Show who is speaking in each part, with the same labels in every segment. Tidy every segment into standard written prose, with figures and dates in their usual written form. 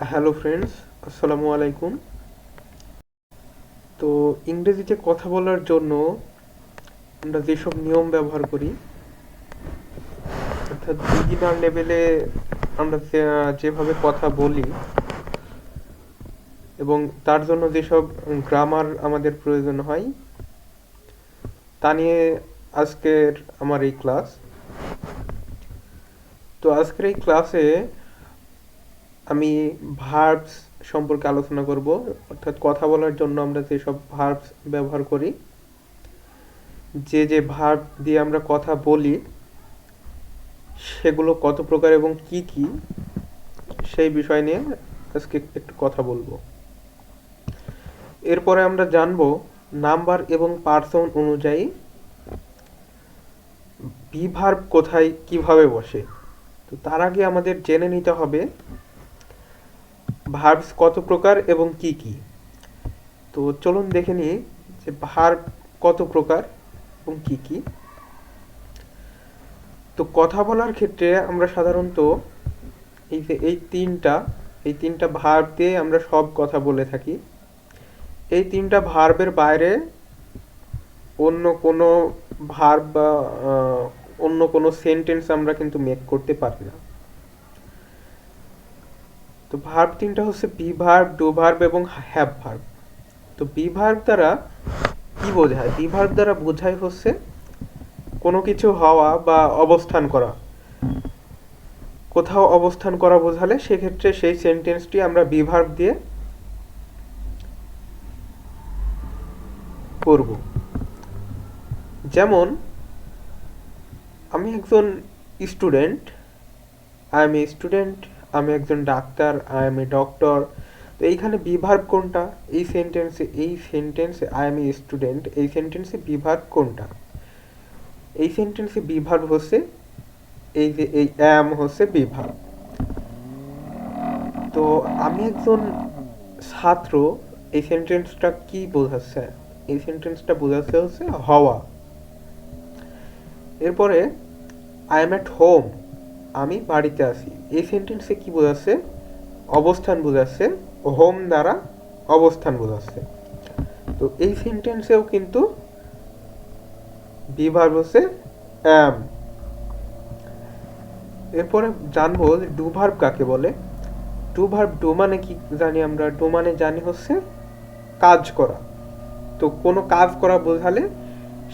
Speaker 1: Hello friends, আসসালামু আলাইকুম। তো ইংরেজিতে কথা বলার জন্য আমরা যেসব নিয়ম ব্যবহার করি, অর্থাৎ বিগিনার লেভেলে আমরা যেভাবে কথা বলি এবং তার জন্য যেসব গ্রামার আমাদের প্রয়োজন হয়, তা নিয়ে আজকের আমার এই ক্লাস। তো আজকের এই ক্লাসে আমি ভার্বস সম্পর্কে আলোচনা করব, অর্থাৎ কথা বলার জন্য আমরা যেসব ভার্বস ব্যবহার করি, যে ভার্ব দিয়ে আমরা কথা বলি সেগুলো কত প্রকার এবং কি কি, সেই বিষয় নিয়ে আজকে একটু কথা বলবো। এরপরে আমরা জানবো নাম্বার এবং পার্সন অনুযায়ী বি ভার্ব কোথায় কিভাবে বসে। তো তার আগে আমাদের জেনে নিতে হবে ভার্বস কত প্রকার এবং কি কি। তো চলুন দেখে নিই যে ভার্ব কত প্রকার এবং কি কি। তো কথা বলার ক্ষেত্রে আমরা সাধারণত এই তিনটা ভার্ব দিয়ে আমরা সব কথা বলে থাকি। এই তিনটা ভার্বের বাইরে অন্য কোনো ভার্ব বা অন্য কোনো সেন্টেন্স আমরা কিন্তু মেক করতে পারি না। তো ভার্ব তিনটা হচ্ছে বি ভার্ব, ডু ভার্ব এবং হ্যাভ ভার্ব। তো বি ভার্ব দ্বারা কি বোঝায়? বি ভার্ব দ্বারা বোঝায় হচ্ছে কোনো কিছু হওয়া বা অবস্থান করা। কোথাও অবস্থান করা বোঝালে সেক্ষেত্রে সেই সেন্টেন্সটি আমরা বি ভার্ব দিয়ে করব। যেমন আমি একজন student, I M a student. আমি একজন doctor, I M a doctor. তো এইখানে বি ভার্ব কোনটা? এই সেন্টেন্সে আই এম এ স্টুডেন্ট, এই সেন্টেন্সে বি ভার্ব কোনটা? এই সেন্টেন্সে বি ভার্ব হচ্ছে এই যে এই অ্যাম হচ্ছে বি ভার্ব। তো আমি একজন ছাত্র, এই সেন্টেন্সটা কি বোঝাচ্ছে? এই সেন্টেন্সটা বোঝাচ্ছে হচ্ছে হওয়া। এরপরে আই এম অ্যাট হোম, আমি বাড়িতে আছি। এই সেন্টেন্সে কি বোঝাচ্ছে? অবস্থান বোঝাচ্ছে। হোম দ্বারা অবস্থান বোঝাচ্ছে। তো এই সেন্টেন্সেও কিন্তু বি ভার্ব হচ্ছে অ্যাম। এরপরে জানবো যে ডু ভার্ব কাকে বলে। ডু ভার্ব, ডু মানে কি জানি আমরা? ডু মানে জানি হচ্ছে কাজ করা। তো কোনো কাজ করা বোঝালে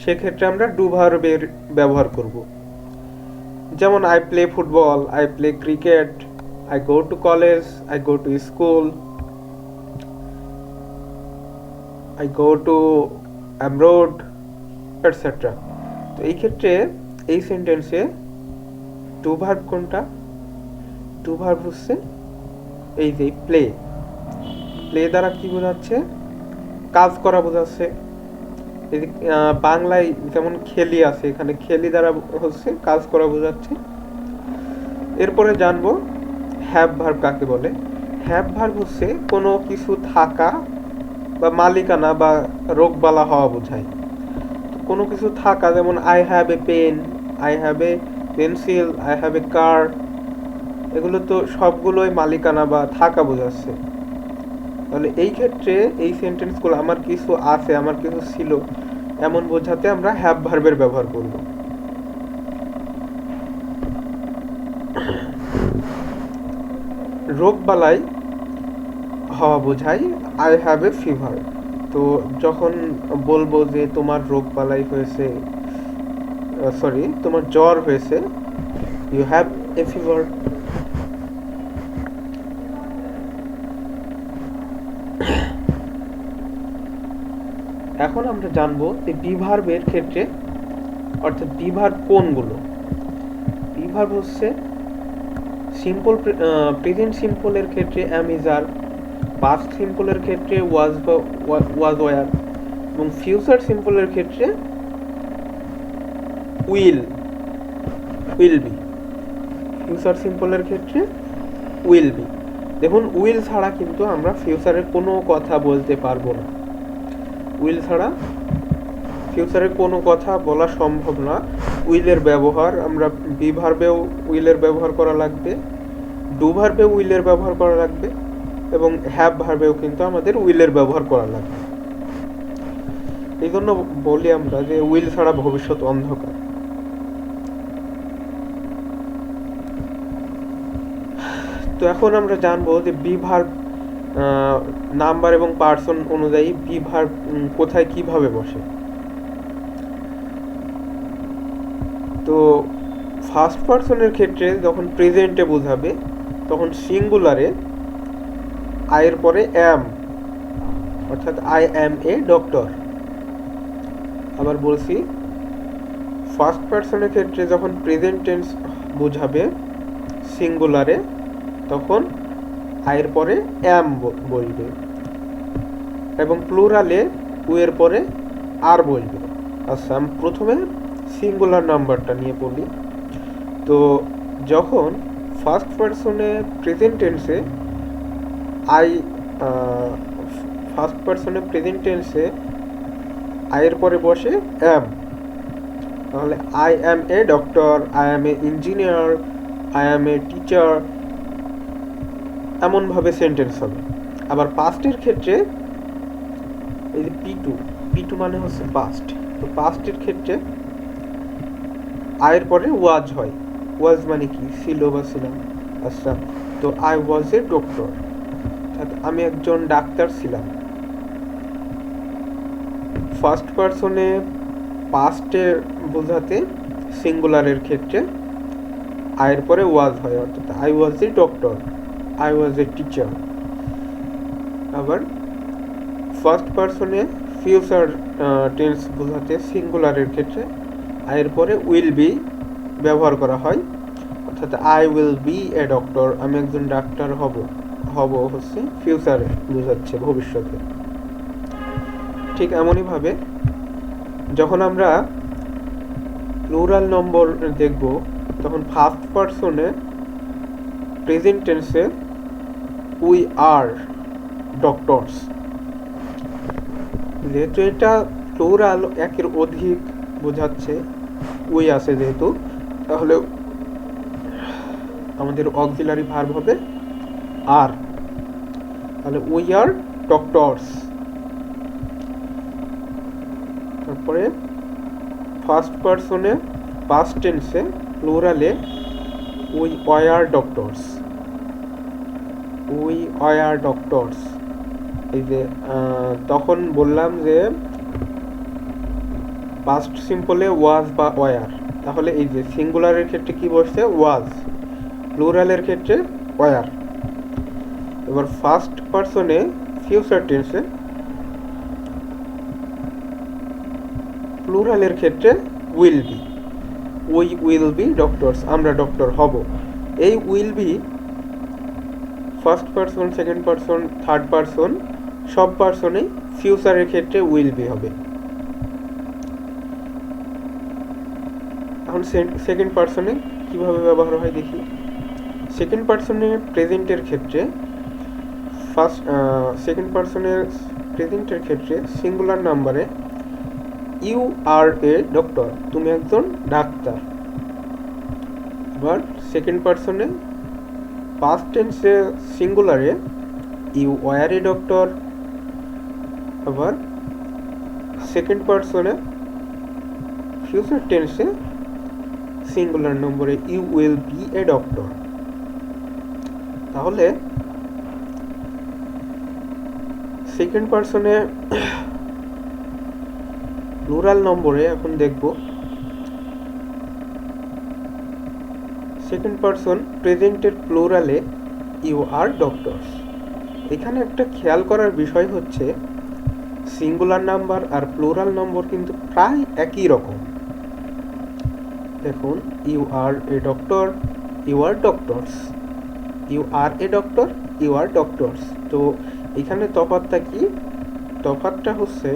Speaker 1: সেক্ষেত্রে আমরা ডু ভার্বের ব্যবহার করব। যেমন I play football, I play cricket, I go to college, I go to school, I go to abroad, etcetera. তো এই ক্ষেত্রে এই সেন্টেন্সে টু ভার্ব কোনটা? টু ভার্ব হচ্ছে এই যে প্লে। প্লে দ্বারা কি বোঝাচ্ছে? কাজ করা বোঝাচ্ছে। এই যে বাংলায় যেমন খেলি আছে, এখানে খেলি দ্বারা হচ্ছে কাজ করা বোঝাচ্ছে। এরপরে জানবো হ্যাভ ভার্ব কাকে বলে। হ্যাভ ভার্ব হচ্ছে কোনো কিছু থাকা বা মালিকানা বা রোগবালা হওয়া বোঝায়। কোনো কিছু থাকা, যেমন I have a pen, I have a pencil, I have a car, এগুলো তো সবগুলোই মালিকানা বা থাকা বোঝাচ্ছে। তাহলে এই ক্ষেত্রে এই সেন্টেন্সগুলো আমার কিছু আছে, আমার কিছু ছিল, এমন বোঝাতে আমরা হ্যাভ ভার্বের ব্যবহার করব। রোগ বালাই হওয়া বোঝায় আই হ্যাভ এ ফিভার। তো যখন বলবো যে তোমার রোগ বালাই হয়েছে, সরি তোমার জ্বর হয়েছে, ইউ হ্যাভ এ ফিভার। এখন আমরা জানবো যে বিভার্বের ক্ষেত্রে, অর্থাৎ বিভার্ব কোনগুলো। বিভার্ব হচ্ছে সিম্পল, প্রেজেন্ট সিম্পলের ক্ষেত্রে অ্যাম ইজ আর, পাস্ট সিম্পলের ক্ষেত্রে ওয়াজ বা ওয়াজ ওয়ার, এবং ফিউচার সিম্পলের ক্ষেত্রে উইল উইল বি। ফিউচার সিম্পলের ক্ষেত্রে উইল বি। দেখুন, উইল ছাড়া কিন্তু আমরা ফিউচারের কোনো কথা বলতে পারবো না। উইল ছাড়া ফিউচারে কোনো কথা বলা সম্ভব না। উইলের ব্যবহার আমরা বি ভার্বেও উইলের ব্যবহার করা লাগবে, ডু ভার্বেও উইলের ব্যবহার করা লাগবে, এবং হ্যাভ ভার্বেও কিন্তু আমাদের উইলের ব্যবহার করা লাগবে। এই জন্য বলি আমরা যে উইল ছাড়া ভবিষ্যৎ অন্ধকার। তো এখন আমরা জানবো যে বি ভার্ব নাম্বার এবং পার্সন অনুযায়ী বি ভার্ব কোথায় কিভাবে বসে। তো ফার্স্ট পার্সনের ক্ষেত্রে যখন প্রেজেন্টে বোঝাবে তখন সিঙ্গুলারে আয়ের পরে অ্যাম, অর্থাৎ আই অ্যাম এ ডক্টর। আবার বলছি, ফার্স্ট পার্সনের ক্ষেত্রে যখন প্রেজেন্ট টেন্স বোঝাবে সিঙ্গুলারে তখন আয়ের পরে অ্যাম বলবে, এবং প্লুরালে উ এর পরে আর বলবে। আচ্ছা, আমি প্রথমে সিঙ্গুলার নাম্বারটা নিয়ে বলি। তো যখন ফার্স্ট পার্সনে প্রেজেন্ট টেন্সে ফার্স্ট পার্সনে প্রেজেন্ট টেন্সে আয়ের পরে বসে অ্যাম, তাহলে I am a doctor, I am A engineer, I am a teacher, এমনভাবে সেন্টেন্স হবে। আবার পাস্টের ক্ষেত্রে এই যে পি টু মানে হচ্ছে পাস্ট, তো পাস্টের ক্ষেত্রে আয়ের পরে ওয়াজ হয়। ওয়াজ মানে কি? ছিল বা ছিলাম। আচ্ছা, তো আই ওয়াজ এ ডক্টর, অর্থাৎ আমি একজন ডাক্তার ছিলাম। ফার্স্ট পার্সনে পাস্টে বোঝাতে সিঙ্গুলারের ক্ষেত্রে আয়ের পরে ওয়াজ হয়, অর্থাৎ I was a doctor, I was a teacher. আবার ফার্স্ট পার্সনে ফিউচার টেন্স বোঝাতে সিঙ্গুলারের ক্ষেত্রে আয়ের পরে উইল বি ব্যবহার করা হয়, অর্থাৎ I will be a doctor, আমি একজন ডাক্তার হব হচ্ছে ফিউচারে বোঝাচ্ছে, ভবিষ্যতে। ঠিক এমনইভাবে যখন আমরা প্লুরাল নম্বর দেখব তখন ফার্স্ট পার্সনে প্রেজেন্ট টেন্সে উই আর ডক্টরস। যেহেতু এটা প্লুরাল, একের অধিক বোঝাচ্ছে, উই আছে যেহেতু, তাহলে আমাদের অক্সিলারি ভার্ব হবে আর, তাহলে উই আর ডক্টরস। তারপরে ফার্স্ট পার্সনে পাস্ট টেন্সে প্লুরালে we were doctors, we were doctors. এই যে তখন বললাম যে পাস্ট সিম্পলে ওয়াজ বা ওয়ার, তাহলে এই যে সিঙ্গুলারের ক্ষেত্রে কি বসছে? ওয়াজ, প্লুরালের ক্ষেত্রে ওয়ার। এবার ফার্স্ট পার্সনে ফিউচার টেন্সে প্লুরালের ক্ষেত্রে will be, we will be doctors, আমরা ডক্টর হব। এই will be first person, second person, third person, সব পার্সনেই ফিউচারের ক্ষেত্রে উইল বি হবে। এখন সেকেন্ড পার্সনে কিভাবে ব্যবহার হয় দেখি। সেকেন্ড পার্সনে প্রেজেন্টের ক্ষেত্রে সেকেন্ড পার্সনের প্রেজেন্টের ক্ষেত্রে সিঙ্গুলার নাম্বারে ইউ আর এ ডক্টর, তুমি একজন ডাক্তার। আবার সেকেন্ড পার্সনে পাস্ট টেন্সে সিঙ্গুলারে ইউ ওয়ার এ ডক্টর। আবার সেকেন্ড পার্সনে ফিউচার টেন্সে সিঙ্গুলার নম্বরে you will be a doctor. তাহলে সেকেন্ড পার্সনে প্লুরাল নম্বরে এখন দেখব সেকেন্ড পার্সন প্রেজেন্টের প্লুরালে ইউ আর ডক্টরস। এখানে একটা খেয়াল করার বিষয় হচ্ছে সিঙ্গুলার নাম্বার আর প্লুরাল নম্বর কিন্তু প্রায় একই রকম। দেখুন, you are a doctor, you are doctors, you are a doctor, you are doctors. তো এখানে তফাৎটা কি? তফাৎটা হচ্ছে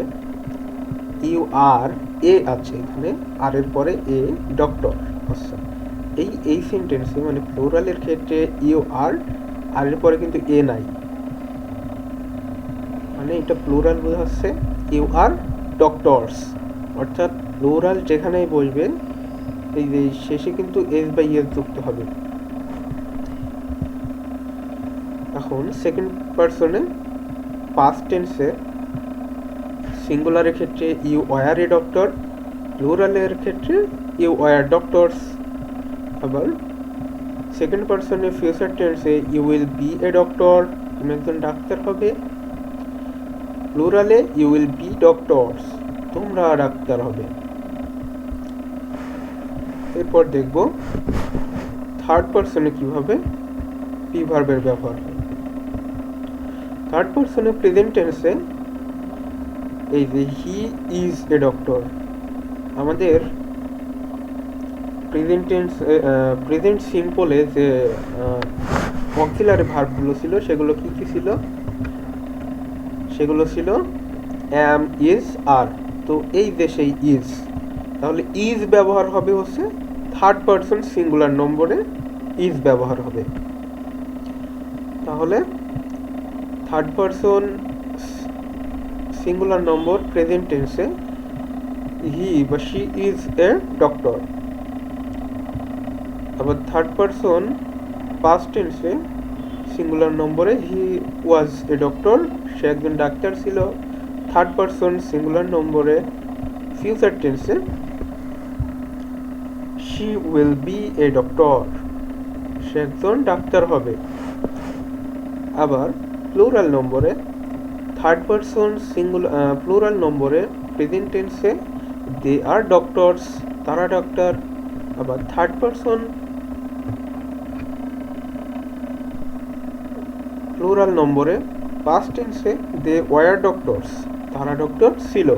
Speaker 1: ইউ আর এ আছে, এখানে আর এর পরে এ ডক্টর। আচ্ছা, এই সেন্টেন্সে মানে প্লুরালের ক্ষেত্রে ইউ আর এর পরে কিন্তু এ নাই, মানে এটা প্লুরাল বোঝাচ্ছে ইউ আর ডক্টরস। অর্থাৎ প্লুরাল যেখানেই বলবে এই যে শেষে কিন্তু এস বাই এস যুক্ত হবে। এখন সেকেন্ড পারসনে পাস্ট টেন্সে সিঙ্গুলারের ক্ষেত্রে ইউ ওয়ার এ ডক্টর, প্লুরালের ক্ষেত্রে ইউ ওয়ার ডক্টরস। আবার সেকেন্ড পারসনে ফিউচার টেন্সে you will be a doctor, তুমি একজন ডাক্তার হবে। প্লুরালে ইউ উইল বি ডক্টরস, তোমরা ডাক্তার হবে। এরপর দেখব থার্ড পারসনে কিভাবে বি ভার্বের ব্যবহার হয়। থার্ড পারসনে প্রেজেন্ট টেন্সে এই যে হি ইজ এ ডক্টর, আমাদের প্রেজেন্ট সিম্পলে যে অক্সিলারি ভার্বগুলো ছিল সেগুলো কি কি ছিল? সেগুলো ছিল অ্যাম, ইজ, আর। তো এই যে সেই ইজ, তাহলে ইজ ব্যবহার হবে হচ্ছে থার্ড পারসন সিঙ্গুলার নম্বরে ইজ ব্যবহার হবে। তাহলে third person singular number present টেন্সে হি বা শি ইজ এ ডক্টর। আবার থার্ড পারসন পাস্ট টেন্সে সিঙ্গুলার নম্বরে হি ওয়াজ এ ডক্টর, সে একজন ডাক্তার ছিল। থার্ড পারসন সিঙ্গুলার নম্বরে ফিউচার টেন্সে she will be a doctor, সে একজন ডাক্তার হবে। আবার প্লুরাল নম্বরে থার্ড পারসন প্লুরাল নম্বরে প্রেজেন্ট টেন্সে দে আর ডক্টরস, তারা ডাক্তার। আবার থার্ড পারসন প্লুরাল নম্বরে পাস্ট টেন্সে দে ওয়ার ডক্টরস, তারা ডক্টর ছিল।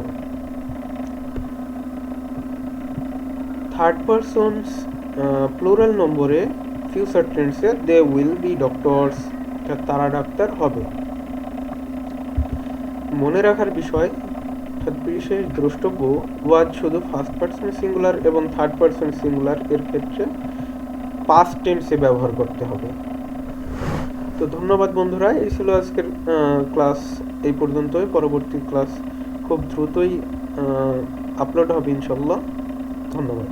Speaker 1: থার্ড পারসন প্লুরাল নম্বরে ফিউচার টেন্সে দে উইল বি ডক্টরস, তারা ডাক্তার হবে। মনে রাখার বিষয় বিশেষ দ্রষ্টব্য ওয়াজ শুধু ফার্স্ট পারসন সিঙ্গুলার এবং থার্ড পারসন সিঙ্গুলার এর ক্ষেত্রে পাস্ট টেন্সে ব্যবহার করতে হবে। তো ধন্যবাদ বন্ধুরা, এই ছিল আজকের ক্লাস। এই পর্যন্তই, পরবর্তী ক্লাস খুব দ্রুতই আপলোড হবে ইনশাল্লাহ। ধন্যবাদ।